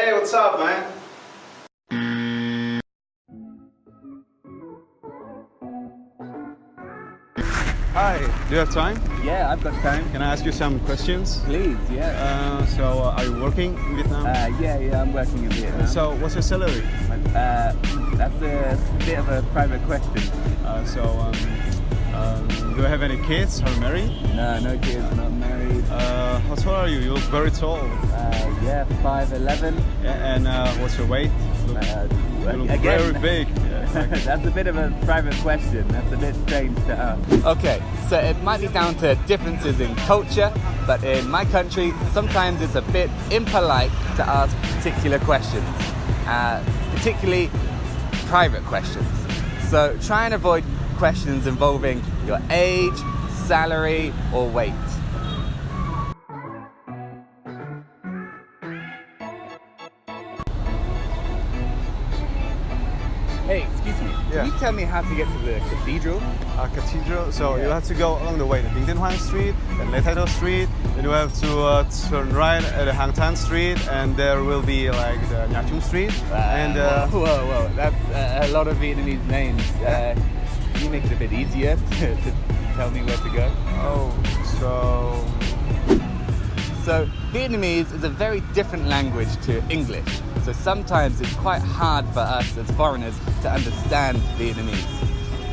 Hey, what's up, man? Hi, do you have time? Yeah, I've got time. Can I ask you some questions? Please, yeah. Are you working in Vietnam? Yeah, I'm working in Vietnam. So, what's your salary? That's a bit of a private question. Do you have any kids? Are you married? No kids, not married. How tall are you? You look very tall. Yeah, 5'11". Yeah, and what's your weight? You look Again, very big. Yeah, that's a bit of a private question. That's a bit strange to ask. Okay, so it might be down to differences in culture, but in my country, sometimes it's a bit impolite to ask particular questions, particularly private questions. So try and avoid questions involving your age, salary, or weight. Hey, excuse me. Yeah. Can you tell me how to get to the cathedral? Cathedral. So you have to go along the way to Dinh Tiên Hoàng Street and Lê Thái Đô Street. Then you have to turn right at the Hàng Than Street, and there will be like the Nha Trung Street. Whoa, that's a lot of Vietnamese names. Can you make it a bit easier to tell me where to go? So Vietnamese is a very different language to English. So sometimes it's quite hard for us as foreigners to understand Vietnamese.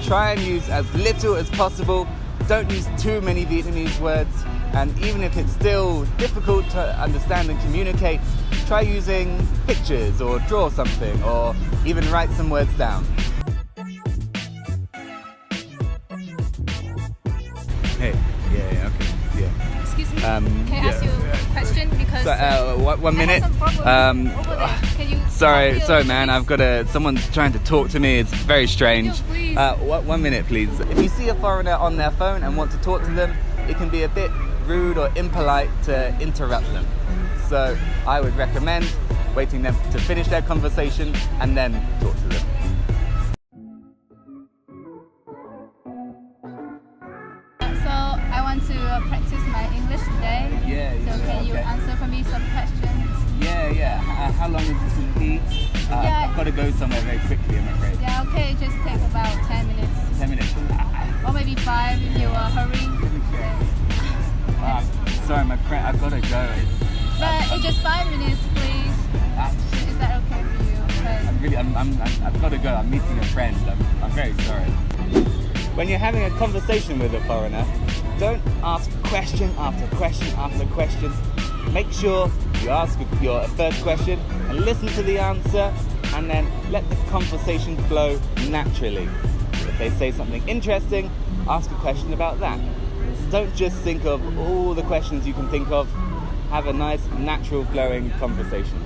Try and use as little as possible. Don't use too many Vietnamese words. And even if it's still difficult to understand and communicate, try using pictures or draw something or even write some words down. Hey, yeah, okay, yeah. Excuse me, can I ask you a question? Because one minute. Can you Sorry, man. I've got someone's trying to talk to me. It's very strange. Yo, 1 minute, please. If you see a foreigner on their phone and want to talk to them, it can be a bit rude or impolite to interrupt them. So I would recommend waiting them to finish their conversation and then talk to them. to practice my English today. So can you answer for me some questions? How long is this going to be? I've got to go somewhere very quickly, I'm afraid. Yeah, okay, just take about 10 minutes. 10 minutes? Or maybe 5 if you are hurrying. Sorry, my friend, I've got to go. But it's just 5 minutes, please. Is that okay for you? I've got to go. I'm meeting a friend. I'm very sorry. When you're having a conversation with a foreigner, don't ask question after question after question. Make sure you ask your first question and listen to the answer, and then let the conversation flow naturally. If they say something interesting, ask a question about that. Don't just think of all the questions you can think of. Have a nice, natural flowing conversation.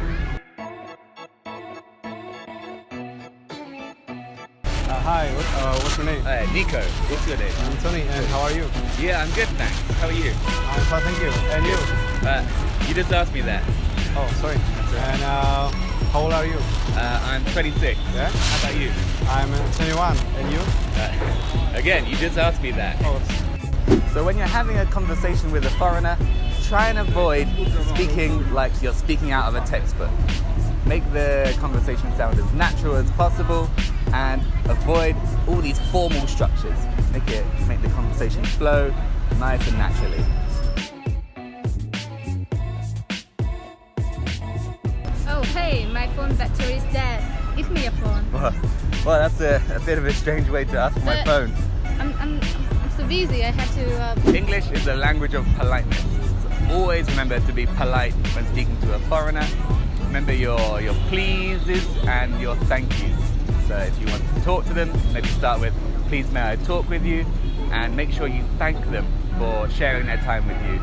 Hi, what's your name? Nico, what's your name? I'm Tony, and how are you? Yeah, I'm good, thanks. How are you? I'm fine, thank you. And you? You just asked me that. Oh, sorry. And how old are you? I'm 26. Yeah? How about you? I'm 21. And you? Again, you just asked me that. Oh. So when you're having a conversation with a foreigner, try and avoid speaking like you're speaking out of a textbook. Make the conversation sound as natural as possible and avoid all these formal structures. Make the conversation flow nice and naturally. Oh, hey, my phone battery is dead. Give me a phone. Well, that's a bit of a strange way to ask for my phone. I'm so busy, I have to... English is a language of politeness. So always remember to be polite when speaking to a foreigner. Remember your pleases and your thank yous. So if you want to talk to them, maybe start with, please may I talk with you? And make sure you thank them for sharing their time with you.